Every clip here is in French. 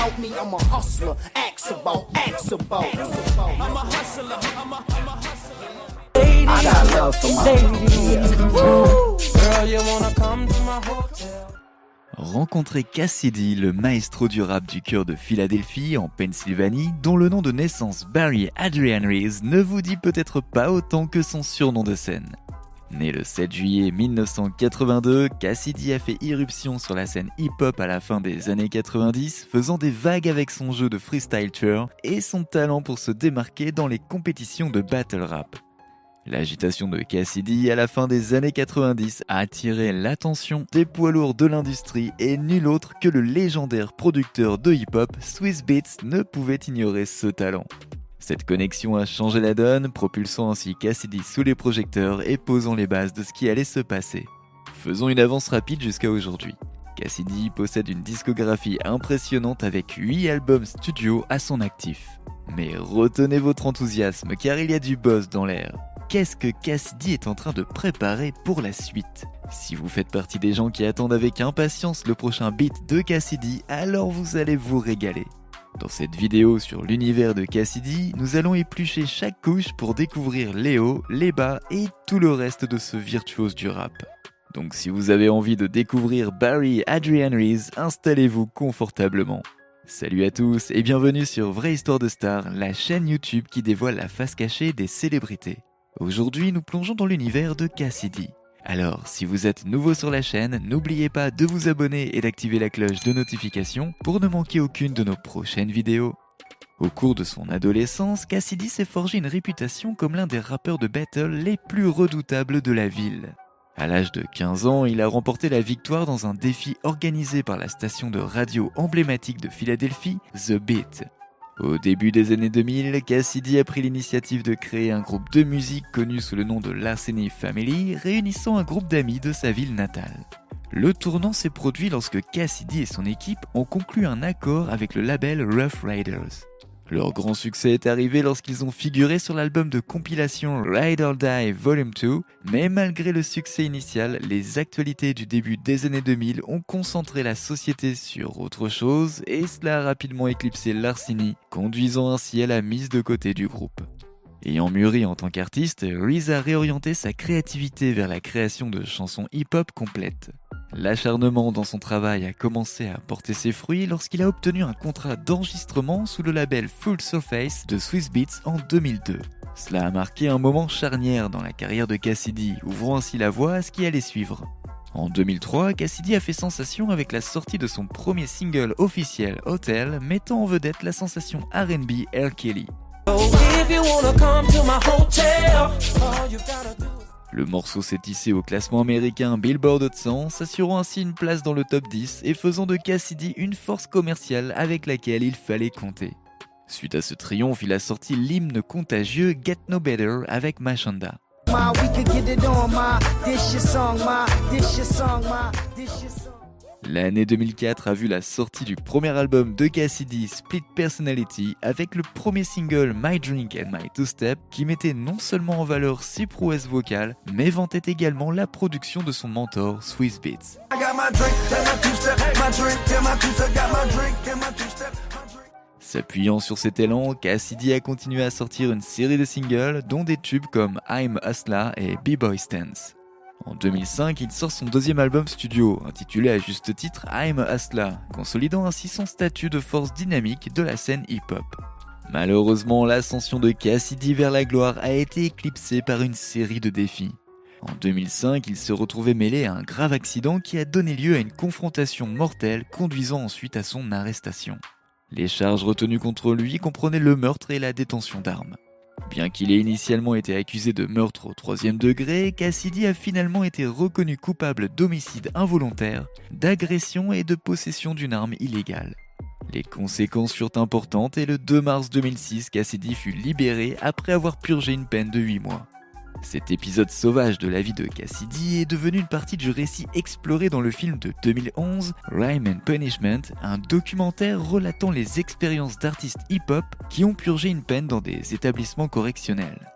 doubt me, I'm a hustler. Ask about. I'm a hustler. I got love for my Girl, you wanna come to my hotel? Rencontrez Cassidy, le maestro du rap du cœur de Philadelphie, en Pennsylvanie, dont le nom de naissance Barry Adrian Reeves ne vous dit peut-être pas autant que son surnom de scène. Né le 7 juillet 1982, Cassidy a fait irruption sur la scène hip-hop à la fin des années 90, faisant des vagues avec son jeu de freestyle tour et son talent pour se démarquer dans les compétitions de battle rap. L'agitation de Cassidy à la fin des années 90 a attiré l'attention des poids lourds de l'industrie et nul autre que le légendaire producteur de hip-hop Swizz Beatz ne pouvait ignorer ce talent. Cette connexion a changé la donne, propulsant ainsi Cassidy sous les projecteurs et posant les bases de ce qui allait se passer. Faisons une avance rapide jusqu'à aujourd'hui. Cassidy possède une discographie impressionnante avec 8 albums studio à son actif. Mais retenez votre enthousiasme car il y a du buzz dans l'air. Qu'est-ce que Cassidy est en train de préparer pour la suite? Si vous faites partie des gens qui attendent avec impatience le prochain beat de Cassidy, alors vous allez vous régaler. Dans cette vidéo sur l'univers de Cassidy, nous allons éplucher chaque couche pour découvrir les hauts, les bas et tout le reste de ce virtuose du rap. Donc si vous avez envie de découvrir Barry Adrian Reeves, installez-vous confortablement. Salut à tous et bienvenue sur Vraie Histoire de Star, la chaîne YouTube qui dévoile la face cachée des célébrités. Aujourd'hui, nous plongeons dans l'univers de Cassidy. Alors, si vous êtes nouveau sur la chaîne, n'oubliez pas de vous abonner et d'activer la cloche de notification pour ne manquer aucune de nos prochaines vidéos. Au cours de son adolescence, Cassidy s'est forgé une réputation comme l'un des rappeurs de battle les plus redoutables de la ville. À l'âge de 15 ans, il a remporté la victoire dans un défi organisé par la station de radio emblématique de Philadelphie, The Beat. Au début des années 2000, Cassidy a pris l'initiative de créer un groupe de musique connu sous le nom de Larceny Family, réunissant un groupe d'amis de sa ville natale. Le tournant s'est produit lorsque Cassidy et son équipe ont conclu un accord avec le label Rough Riders. Leur grand succès est arrivé lorsqu'ils ont figuré sur l'album de compilation Ride or Die Volume 2, mais malgré le succès initial, les actualités du début des années 2000 ont concentré la société sur autre chose et cela a rapidement éclipsé Larceny, conduisant ainsi à la mise de côté du groupe. Ayant mûri en tant qu'artiste, Reeves a réorienté sa créativité vers la création de chansons hip-hop complètes. L'acharnement dans son travail a commencé à porter ses fruits lorsqu'il a obtenu un contrat d'enregistrement sous le label Full Surface de Swizz Beatz en 2002. Cela a marqué un moment charnière dans la carrière de Cassidy, ouvrant ainsi la voie à ce qui allait suivre. En 2003, Cassidy a fait sensation avec la sortie de son premier single officiel, Hotel, mettant en vedette la sensation R&B R. Kelly. Le morceau s'est hissé au classement américain Billboard Hot 100, s'assurant ainsi une place dans le top 10 et faisant de Cassidy une force commerciale avec laquelle il fallait compter. Suite à ce triomphe, il a sorti l'hymne contagieux Get No Better avec Mashonda. L'année 2004 a vu la sortie du premier album de Cassidy, Split Personality, avec le premier single My Drink and My Two Step, qui mettait non seulement en valeur ses prouesses vocales, mais vantait également la production de son mentor, Swizz Beatz. S'appuyant sur cet élan, Cassidy a continué à sortir une série de singles, dont des tubes comme I'm a Hustler et B-Boy Stance. En 2005, il sort son deuxième album studio, intitulé à juste titre I'm a Hustler, consolidant ainsi son statut de force dynamique de la scène hip-hop. Malheureusement, l'ascension de Cassidy vers la gloire a été éclipsée par une série de défis. En 2005, il se retrouvait mêlé à un grave accident qui a donné lieu à une confrontation mortelle, conduisant ensuite à son arrestation. Les charges retenues contre lui comprenaient le meurtre et la détention d'armes. Bien qu'il ait initialement été accusé de meurtre au 3e degré, Cassidy a finalement été reconnu coupable d'homicide involontaire, d'agression et de possession d'une arme illégale. Les conséquences furent importantes et le 2 mars 2006, Cassidy fut libéré après avoir purgé une peine de 8 mois. Cet épisode sauvage de la vie de Cassidy est devenu une partie du récit exploré dans le film de 2011, Rhyme and Punishment, un documentaire relatant les expériences d'artistes hip-hop qui ont purgé une peine dans des établissements correctionnels.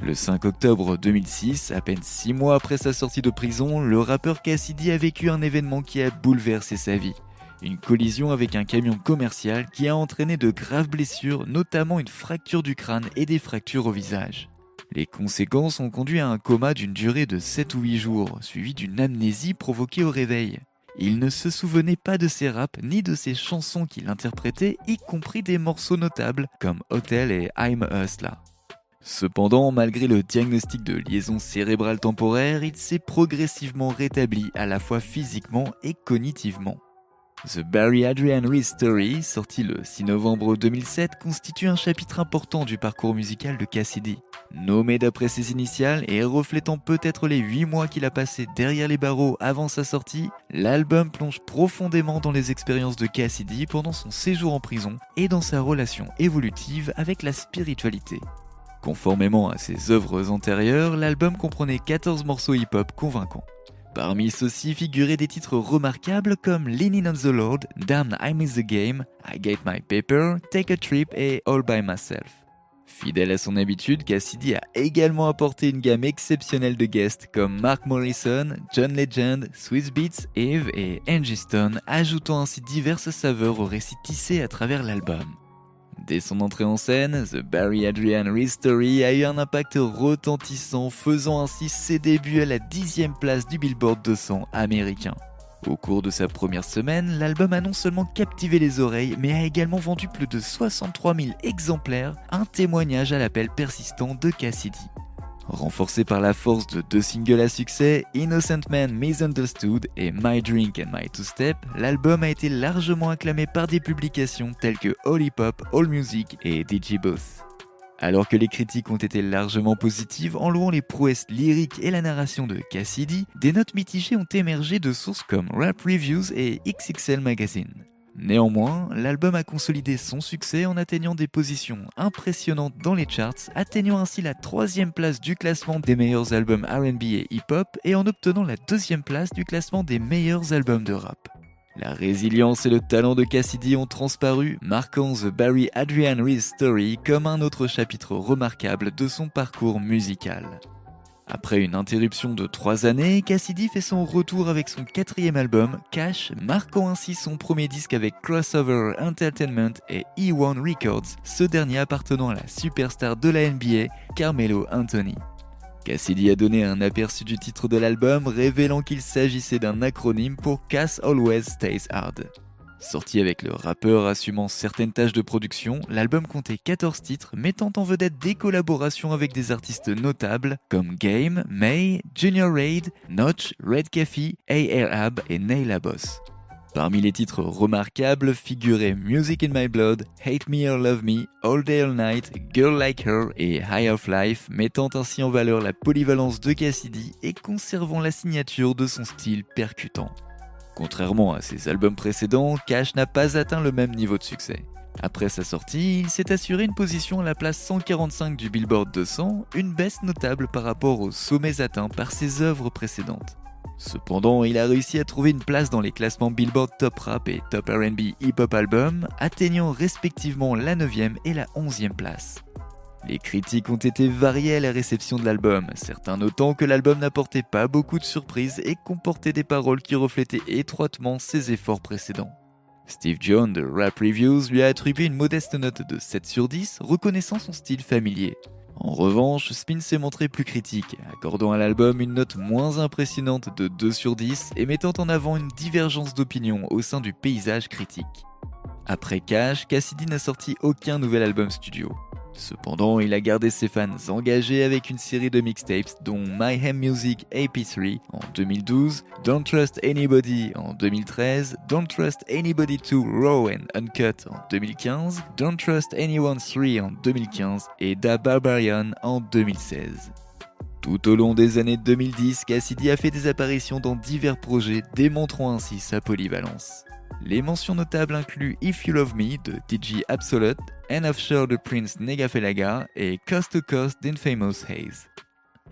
Le 5 octobre 2006, à peine 6 mois après sa sortie de prison, le rappeur Cassidy a vécu un événement qui a bouleversé sa vie. Une collision avec un camion commercial qui a entraîné de graves blessures, notamment une fracture du crâne et des fractures au visage. Les conséquences ont conduit à un coma d'une durée de 7 ou 8 jours, suivi d'une amnésie provoquée au réveil. Il ne se souvenait pas de ses raps ni de ses chansons qu'il interprétait, y compris des morceaux notables comme Hotel et I'm a Hustler. Cependant, malgré le diagnostic de liaison cérébrale temporaire, il s'est progressivement rétabli à la fois physiquement et cognitivement. The Barry Adrian Reese Story, sorti le 6 novembre 2007, constitue un chapitre important du parcours musical de Cassidy. Nommé d'après ses initiales et reflétant peut-être les 8 mois qu'il a passés derrière les barreaux avant sa sortie, l'album plonge profondément dans les expériences de Cassidy pendant son séjour en prison et dans sa relation évolutive avec la spiritualité. Conformément à ses œuvres antérieures, l'album comprenait 14 morceaux hip-hop convaincants. Parmi ceux-ci figuraient des titres remarquables comme Leaning on the Lord, Damn I Miss the Game, I Get My Paper, Take a Trip et All By Myself. Fidèle à son habitude, Cassidy a également apporté une gamme exceptionnelle de guests comme Mark Morrison, John Legend, Swizz Beatz, Eve et Angie Stone, ajoutant ainsi diverses saveurs au récit tissé à travers l'album. Dès son entrée en scène, The Barry Adrian Reese Story a eu un impact retentissant, faisant ainsi ses débuts à la 10e place du Billboard 200 américain. Au cours de sa première semaine, l'album a non seulement captivé les oreilles, mais a également vendu plus de 63 000 exemplaires, un témoignage à l'appel persistant de Cassidy. Renforcé par la force de 2 singles à succès, Innocent Man Misunderstood et My Drink and My Two Step, l'album a été largement acclamé par des publications telles que All Hip Hop, All Music et Digibooth. Alors que les critiques ont été largement positives en louant les prouesses lyriques et la narration de Cassidy, des notes mitigées ont émergé de sources comme Rap Reviews et XXL Magazine. Néanmoins, l'album a consolidé son succès en atteignant des positions impressionnantes dans les charts, atteignant ainsi la 3e place du classement des meilleurs albums R&B et hip-hop et en obtenant la 2e place du classement des meilleurs albums de rap. La résilience et le talent de Cassidy ont transparu, marquant The Barry Adrian Reese Story comme un autre chapitre remarquable de son parcours musical. Après une interruption de 3 années, Cassidy fait son retour avec son 4e album, Cash, marquant ainsi son premier disque avec Crossover Entertainment et E1 Records, ce dernier appartenant à la superstar de la NBA, Carmelo Anthony. Cassidy a donné un aperçu du titre de l'album, révélant qu'il s'agissait d'un acronyme pour Cass Always Stays Hard. Sorti avec le rappeur assumant certaines tâches de production, l'album comptait 14 titres mettant en vedette des collaborations avec des artistes notables comme Game, May, Junior Raid, Notch, Red Kaffee, A.R.Ab et Naila Boss. Parmi les titres remarquables figuraient Music in My Blood, Hate Me or Love Me, All Day All Night, Girl Like Her et High of Life, mettant ainsi en valeur la polyvalence de Cassidy et conservant la signature de son style percutant. Contrairement à ses albums précédents, Cash n'a pas atteint le même niveau de succès. Après sa sortie, il s'est assuré une position à la place 145 du Billboard 200, une baisse notable par rapport aux sommets atteints par ses œuvres précédentes. Cependant, il a réussi à trouver une place dans les classements Billboard Top Rap et Top R&B Hip Hop Album, atteignant respectivement la 9e et la 11e place. Les critiques ont été variées à la réception de l'album, certains notant que l'album n'apportait pas beaucoup de surprises et comportait des paroles qui reflétaient étroitement ses efforts précédents. Steve Jones de Rap Reviews lui a attribué une modeste note de 7 sur 10, reconnaissant son style familier. En revanche, Spin s'est montré plus critique, accordant à l'album une note moins impressionnante de 2 sur 10 et mettant en avant une divergence d'opinion au sein du paysage critique. Après Cash, Cassidy n'a sorti aucun nouvel album studio. Cependant, il a gardé ses fans engagés avec une série de mixtapes dont My Ham Music AP3 en 2012, Don't Trust Anybody en 2013, Don't Trust Anybody 2 Raw and Uncut en 2015, Don't Trust Anyone 3 en 2015 et Da Barbarian en 2016. Tout au long des années 2010, Cassidy a fait des apparitions dans divers projets, démontrant ainsi sa polyvalence. Les mentions notables incluent If You Love Me de DJ Absolute, And Offshore de Prince Negafelaga et Coast to Coast d'Infamous Haze.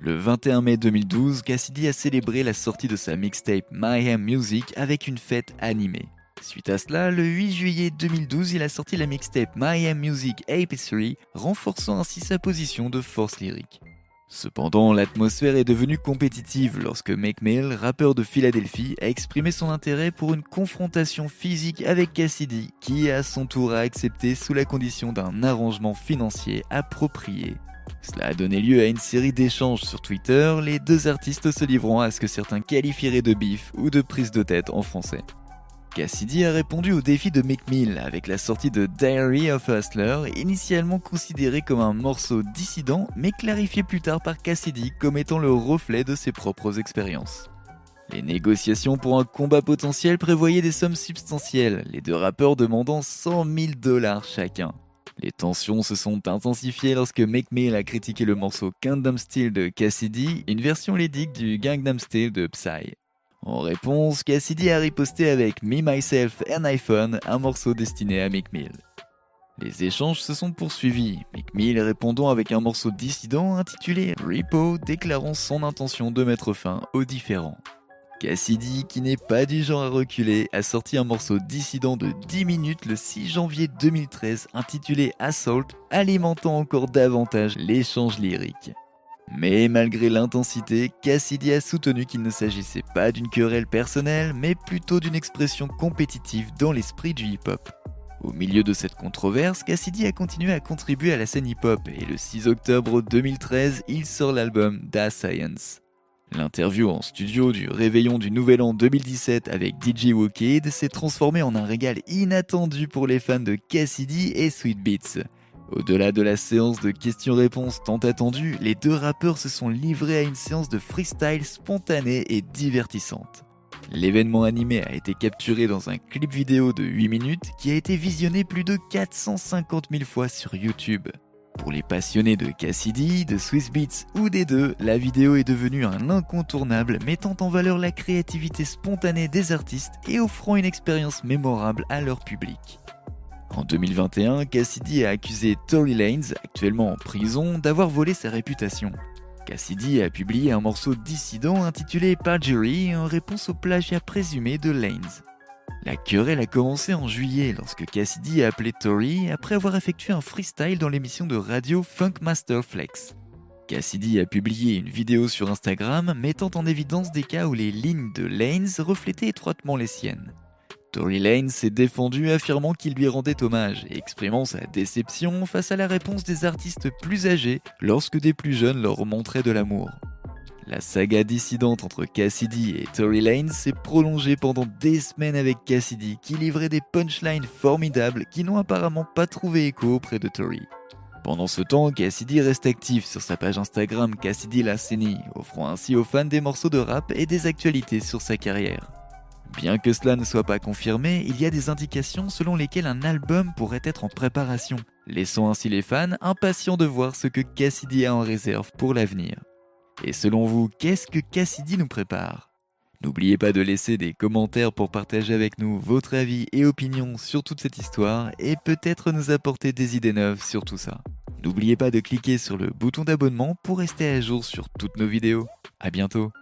Le 21 mai 2012, Cassidy a célébré la sortie de sa mixtape My Ham Music avec une fête animée. Suite à cela, le 8 juillet 2012, il a sorti la mixtape My Ham Music AP3, renforçant ainsi sa position de force lyrique. Cependant, l'atmosphère est devenue compétitive lorsque Meek Mill, rappeur de Philadelphie, a exprimé son intérêt pour une confrontation physique avec Cassidy, qui à son tour a accepté sous la condition d'un arrangement financier approprié. Cela a donné lieu à une série d'échanges sur Twitter, les deux artistes se livrant à ce que certains qualifieraient de beef ou de prise de tête en français. Cassidy a répondu au défi de Meek Mill avec la sortie de Diary of a Hustler, initialement considéré comme un morceau dissident, mais clarifié plus tard par Cassidy comme étant le reflet de ses propres expériences. Les négociations pour un combat potentiel prévoyaient des sommes substantielles, les deux rappeurs demandant 100 000 $ chacun. Les tensions se sont intensifiées lorsque Meek Mill a critiqué le morceau Gangnam Style de Cassidy, une version lyrique du Gangnam Style de Psy. En réponse, Cassidy a riposté avec Me, Myself and iPhone, un morceau destiné à Meek Mill. Les échanges se sont poursuivis, Meek Mill répondant avec un morceau dissident intitulé Repo, déclarant son intention de mettre fin aux différends. Cassidy, qui n'est pas du genre à reculer, a sorti un morceau dissident de 10 minutes le 6 janvier 2013 intitulé Assault, alimentant encore davantage l'échange lyrique. Mais malgré l'intensité, Cassidy a soutenu qu'il ne s'agissait pas d'une querelle personnelle, mais plutôt d'une expression compétitive dans l'esprit du hip-hop. Au milieu de cette controverse, Cassidy a continué à contribuer à la scène hip-hop et le 6 octobre 2013, il sort l'album Da Science. L'interview en studio du réveillon du Nouvel An 2017 avec DJ Wookid s'est transformée en un régal inattendu pour les fans de Cassidy et Sweet Beats. Au-delà de la séance de questions-réponses tant attendue, les deux rappeurs se sont livrés à une séance de freestyle spontanée et divertissante. L'événement animé a été capturé dans un clip vidéo de 8 minutes qui a été visionné plus de 450 000 fois sur YouTube. Pour les passionnés de Cassidy, de Swizz Beatz ou des deux, la vidéo est devenue un incontournable mettant en valeur la créativité spontanée des artistes et offrant une expérience mémorable à leur public. En 2021, Cassidy a accusé Tory Lanez, actuellement en prison, d'avoir volé sa réputation. Cassidy a publié un morceau dissident intitulé Perjury en réponse au plagiat présumé de Lanez. La querelle a commencé en juillet lorsque Cassidy a appelé Tory après avoir effectué un freestyle dans l'émission de radio Funkmaster Flex. Cassidy a publié une vidéo sur Instagram mettant en évidence des cas où les lignes de Lanez reflétaient étroitement les siennes. Tory Lanez s'est défendu affirmant qu'il lui rendait hommage et exprimant sa déception face à la réponse des artistes plus âgés lorsque des plus jeunes leur montraient de l'amour. La saga dissidente entre Cassidy et Tory Lanez s'est prolongée pendant des semaines avec Cassidy qui livrait des punchlines formidables qui n'ont apparemment pas trouvé écho auprès de Tory. Pendant ce temps, Cassidy reste actif sur sa page Instagram Cassidy Lasseni, offrant ainsi aux fans des morceaux de rap et des actualités sur sa carrière. Bien que cela ne soit pas confirmé, il y a des indications selon lesquelles un album pourrait être en préparation, laissant ainsi les fans impatients de voir ce que Cassidy a en réserve pour l'avenir. Et selon vous, qu'est-ce que Cassidy nous prépare ? N'oubliez pas de laisser des commentaires pour partager avec nous votre avis et opinion sur toute cette histoire et peut-être nous apporter des idées neuves sur tout ça. N'oubliez pas de cliquer sur le bouton d'abonnement pour rester à jour sur toutes nos vidéos. À bientôt.